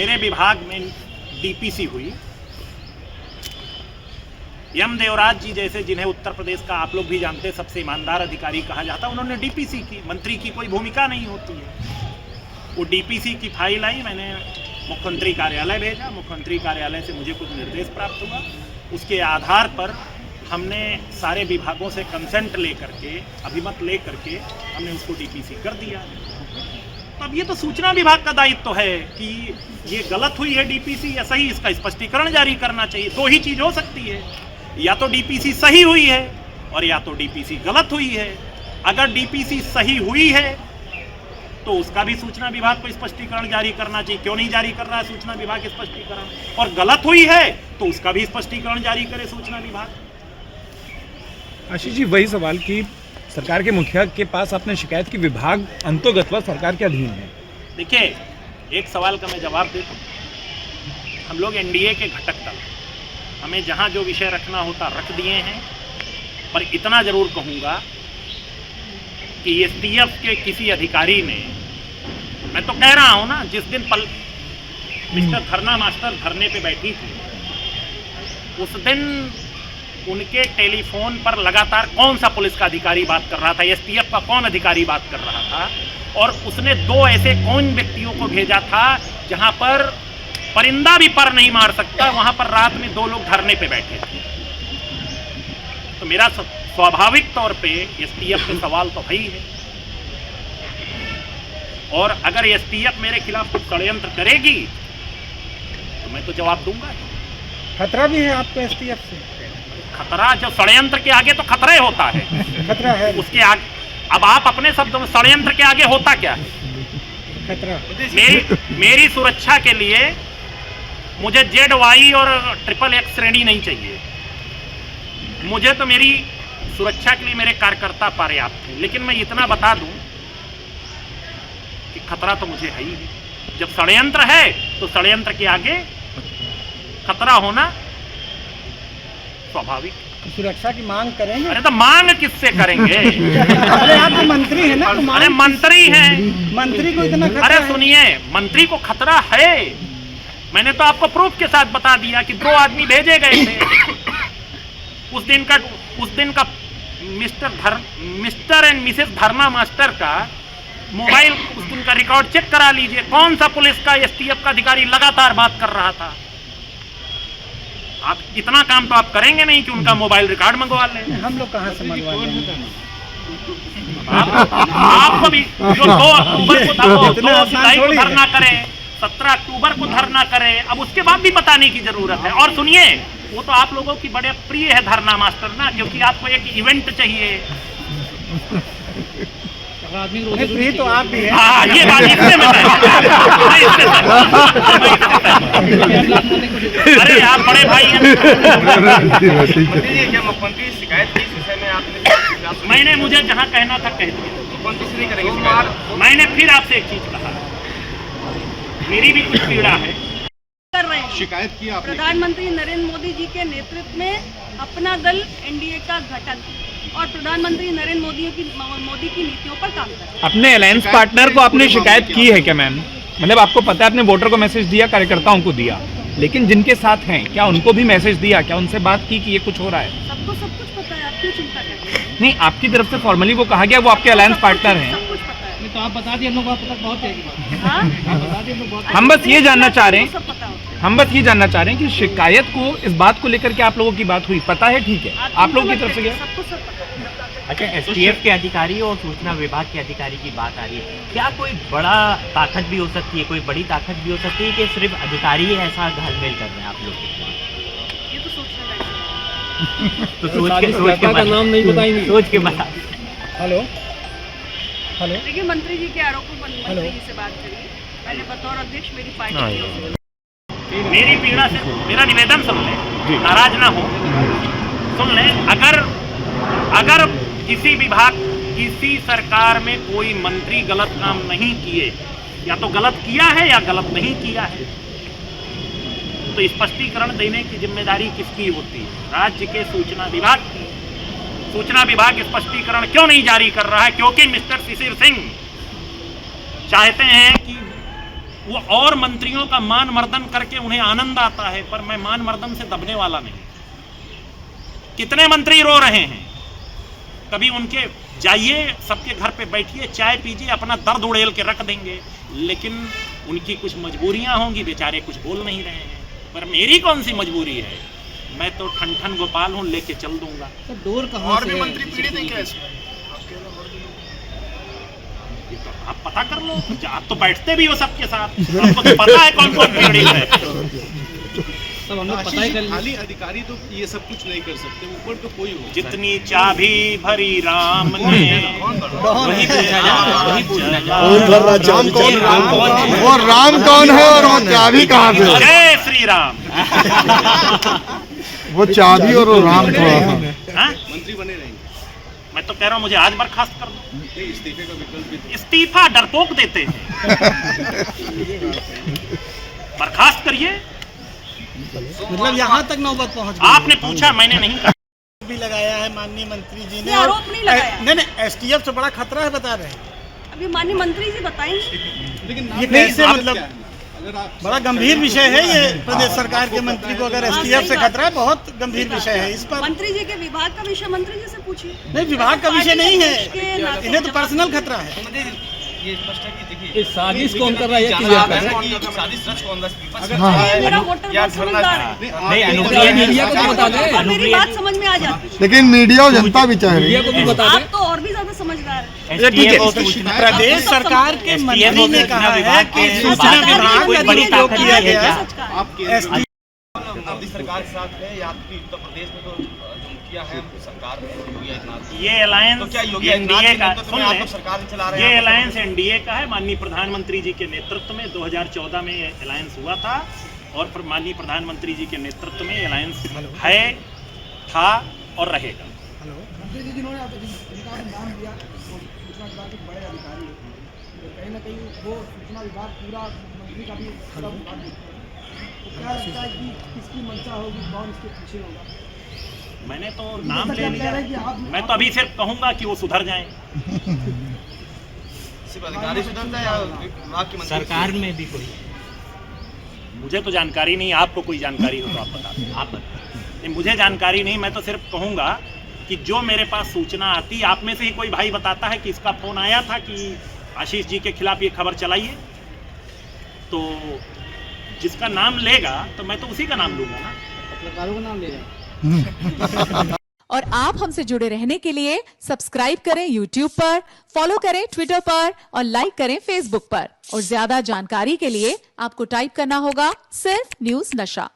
मेरे विभाग में डीपीसी हुई। यम देवराज जी जैसे, जिन्हें उत्तर प्रदेश का आप लोग भी जानते हैं सबसे ईमानदार अधिकारी कहा जाता, उन्होंने डीपीसी की। मंत्री की कोई भूमिका नहीं होती है। वो डीपीसी की फाइल आई, मैंने मुख्यमंत्री कार्यालय भेजा, मुख्यमंत्री कार्यालय से मुझे कुछ निर्देश प्राप्त हुआ। उसके आधार पर हमने सारे विभागों से कंसेंट लेकर के, अभिमत लेकर के हमने उसको डीपीसी कर दिया। अब ये तो सूचना विभाग का दायित्व है कि ये गलत हुई है डीपीसी या सही, इसका स्पष्टीकरण जारी करना चाहिए। दो ही चीज हो सकती है, या तो डीपीसी सही हुई है और या तो डीपीसी गलत हुई है। अगर डीपीसी सही हुई है तो उसका भी सूचना विभाग को स्पष्टीकरण जारी करना चाहिए। क्यों नहीं जारी कर रहा है सूचना विभाग स्पष्टीकरण? और गलत हुई है तो उसका भी स्पष्टीकरण जारी करे सूचना विभाग। आशीष जी, वही सवाल कि सरकार के मुखिया के पास आपने शिकायत की, विभाग अंतोगत्वा सरकार के अधीन है। देखिए, एक सवाल का मैं जवाब देता हूँ। हम लोग एनडीए के घटक दल, हमें जहाँ जो विषय रखना होता रख दिए हैं, पर इतना जरूर कहूँगा कि एसटीएफ के किसी अधिकारी ने, मैं तो कह रहा हूँ ना, जिस दिन मिस्टर धरना मास्टर धरने पे बैठी थी, उस दिन उनके टेलीफोन पर लगातार कौन सा पुलिस का अधिकारी बात कर रहा था, एसटीएफ का कौन अधिकारी बात कर रहा था, और उसने दो ऐसे कौन व्यक्तियों को भेजा था जहां पर परिंदा भी पर नहीं मार सकता, वहां पर रात में दो लोग धरने पे बैठे थे। तो मेरा स्वाभाविक तौर पे एसटीएफ पे सवाल तो है ही है। और अगर एसटीएफ मेरे खिलाफ कुछ षड्यंत्र करेगी तो मैं तो जवाब दूंगा। खतरा भी है आपको एसटीएफ से? खतरा जो षड्यंत्र के आगे तो खतरा ही होता है। खतरा है उसके आगे, अब आप अपने शब्दों में, षड्यंत्र के आगे होता क्या है? खतरा। मेरी सुरक्षा के लिए मुझे ZY और XXX श्रेणी नहीं चाहिए। मुझे तो मेरी सुरक्षा के लिए मेरे कार्यकर्ता पर्याप्त थे। लेकिन मैं इतना बता दूं कि खतरा तो मुझे है ही है। जब षड्यंत्र है तो षड्यंत्र के आगे खतरा होना स्वाभाविक। सुरक्षा की मांग करेंगे? अरे तो मांग किससे करेंगे? अरे आप तो मंत्री हैं ना, तो अरे मंत्री हैं, मंत्री को इतना खतरा? अरे सुनिए, मंत्री को खतरा है। मैंने तो आपको प्रूफ के साथ बता दिया कि 2 आदमी भेजे गए थे। उस दिन का मिस्टर एंड मिसेस धरना मास्टर का मोबाइल, उस दिन का रिकॉर्ड चेक करा लीजिए। कौन सा पुलिस का, एसटीएफ का अधिकारी लगातार बात कर रहा था। आप इतना काम तो आप करेंगे नहीं कि उनका मोबाइल रिकॉर्ड मंगवा लें। हम लोग कहाँ से मंगवा लेंगे? आपको भी जो 2 अक्टूबर को था, 2 जुलाई को धरना करें, 17 अक्टूबर को धरना करें, अब उसके बाद भी बताने की जरूरत है। और सुनिए, वो तो आप लोगों की बड़े प्रिय है धरना मास्टर ना, क्योंकि आपको एक इवेंट चाहिए। प्रिय तो आप भी हैं। हाँ, ये बात इससे मैं अरे आप बड़े भाई हैं। मुख्यमंत्री शिकायत की इस विषय में आपने? मैंने, मुझे जहाँ कहना था कह दिया। मुख्यमंत्री से नहीं करेंगे? मैंने फिर आपसे एक चीज कहा, मेरी भी कुछ पीड़ा है। कर रहे हैं, शिकायत की आपने? प्रधानमंत्री नरेंद्र मोदी जी के नेतृत्व में अपना दल एनडीए का घटक और प्रधानमंत्री नरेंद्र मोदी की नीतियों पर काम कर रहे हैं। अपने अलायंस पार्टनर को आपने शिकायत की है क्या मैम? मतलब आपको पता है, आपने वोटर को मैसेज दिया, कार्यकर्ताओं को दिया, लेकिन जिनके साथ हैं क्या उनको भी मैसेज दिया? क्या उनसे बात की कि ये कुछ हो रहा है? सबको सब कुछ पता है, आप क्यों चिंता कर रहे हैं? नहीं, आपकी तरफ से फॉर्मली वो कहा गया वो आपके अलायंस पार्टनर हैं। सब कुछ पता है। तो आप बता दिए, हम लोग आपको बहुत है। हाँ? हम बस ये जानना चाह रहे हैं, सब पता होता है। हम बस ये जानना चाह रहे हैं कि शिकायत को, इस बात को लेकर के आप लोगों की बात हुई, पता है? ठीक है, आप लोगों की तरफ से गया? सबको सब पता है। अच्छा, एसटीएफ के अधिकारी और सूचना विभाग के अधिकारी की बात आ रही है, क्या कोई बड़ा ताकत भी हो सकती है, कोई बड़ी ताकत भी हो सकती है कि सिर्फ अधिकारी ही ऐसा घालमेल कर रहे हैं आप लोग के खिलाफ? ये तो सोचने लायक है। तो सोच के नाम नहीं बताएंगे, सोच के बता। हेलो हेलो, देखिए, मंत्री जी के आरोपों पर मंत्री जी से बात करिए। मैंने बतौर अध्यक्ष मेरी पार्टी की ओर से मेरी पीड़ा से मेरा निवेदन सुन लें, नाराज ना हो, सुन लें। अगर किसी विभाग, किसी सरकार में कोई मंत्री गलत काम नहीं किए, या तो गलत किया है या गलत नहीं किया है, तो स्पष्टीकरण देने की जिम्मेदारी किसकी होती है? राज्य के सूचना विभाग की। सूचना विभाग स्पष्टीकरण क्यों नहीं जारी कर रहा है? क्योंकि मिस्टर शिशिर सिंह चाहते हैं कि वो और मंत्रियों का मान मर्दन करके उन्हें आनंद आता है, पर मैं मान मर्दन से दबने वाला नहीं। कितने मंत्री रो रहे हैं, कभी उनके जाइए, सबके घर पे बैठिए, चाय पीजिए, अपना दर्द उड़ेल के रख देंगे, लेकिन उनकी कुछ मजबूरियां होंगी, बेचारे कुछ बोल नहीं रहे हैं। पर मेरी कौन सी मजबूरी है, मैं तो ठन ठन गोपाल हूँ, लेके चल दूंगा। तो डोर कहाँ और भी मंत्री पीड़ित हैं क्या इसमें? ये तो आप पता कर लो, आप तो बैठते भी हो सबके साथ, आपको तो पता है कौन कौन पीड़ित है। सब हम लोग पता ही कर, खाली अधिकारी तो ये सब कुछ नहीं कर सकते, ऊपर तो कोई हो। जितनी चाबी भरी राम ने वही पूछना वो राम कौन है और वो चाबी कहाँ से? जय श्री राम। वो चाबी और वो राम थोड़ा सा। मंत्री बने रहेंगे। मैं तो कह रहा हूँ मुझे आज बर्खास्त कर दो। इस्तीफे का विकल्प भी, इस्तीफा डरपोक देते हैं, बर्खास्त करिए। मतलब यहाँ तक नौबत पहुँच आपने पूछा, मैंने नहीं कहा। भी लगाया है माननीय मंत्री जी ने, ये आरोप नहीं लगाया। नहीं, एसटीएफ से बड़ा खतरा है बता रहे हैं। अभी माननीय मंत्री जी बताएंगे। लेकिन ये कैसे, आप मतलब क्या है? अगर आप बड़ा गंभीर विषय है ये। प्रदेश सरकार के मंत्री को अगर एसटीएफ से खतरा है, बहुत गंभीर विषय है। इस पर मंत्री जी के विभाग का विषय मंत्री जी से पूछिए। नहीं, विभाग का विषय नहीं है, के नाते इन्हें तो पर्सनल खतरा है। ये स्पष्ट है कि देखिए इस साजिश कौन कर रहा है, साजिश रच कौन ये मेरा वोटर बहुत समझदार है, नहीं, अनुप्रिया मीडिया को तो बता दें। और मेरी बात समझ में आ जाती है। लेकिन मीडिया और जनता भी चाह रही है। आप तो और भी ज्यादा समझदार है। प्रदेश सरकार के मंत्री ने कहा है कि सूचना विभाग कोई का बड़ी दुरुपयोग ताकत किया नहीं है गया। क्या? आपके मोदी सरकार के साथ है या आपकी उत्तर प्रदेश में तो जो मुखिया है सरकार में योगी आदित्यनाथ, ये अलायंस तो क्या योगी एनडीए आदित्यनाथ का, के नेतृत्व सुन में आप लें, लोग सरकार ही चला रहे हैं? ये अलायंस एनडीए का है। माननीय प्रधानमंत्री जी के नेतृत्व में 2014 में ये अलायंस हुआ था, और फिर माननीय प्रधानमंत्री जी के नेतृत्व में ये अलायंस है, था और रहेगा। मैंने तो नाम ले लिया, मैं तो अभी सिर्फ कहूंगा कि वो सुधर जाएं। सिर्फ अधिकारी सुधरता है या विभाग के मंत्री? सरकार में भी कोई, मुझे तो जानकारी नहीं, आपको कोई जानकारी हो तो आप बता दें। आप बताइए। मुझे जानकारी नहीं, मैं तो सिर्फ कहूंगा कि जो मेरे पास सूचना आती, आप में से ही कोई भाई बताता है कि इसका फोन आया था कि आशीष जी के खिलाफ ये खबर चलाइए, तो जिसका नाम लेगा तो मैं तो उसी का नाम लूंगा ना। पत्रकारों का नाम ले रहे हैं। और आप हमसे जुड़े रहने के लिए सब्सक्राइब करें YouTube पर, फॉलो करें Twitter पर और लाइक करें Facebook पर। और ज्यादा जानकारी के लिए आपको टाइप करना होगा सिर्फ न्यूज़ नशा।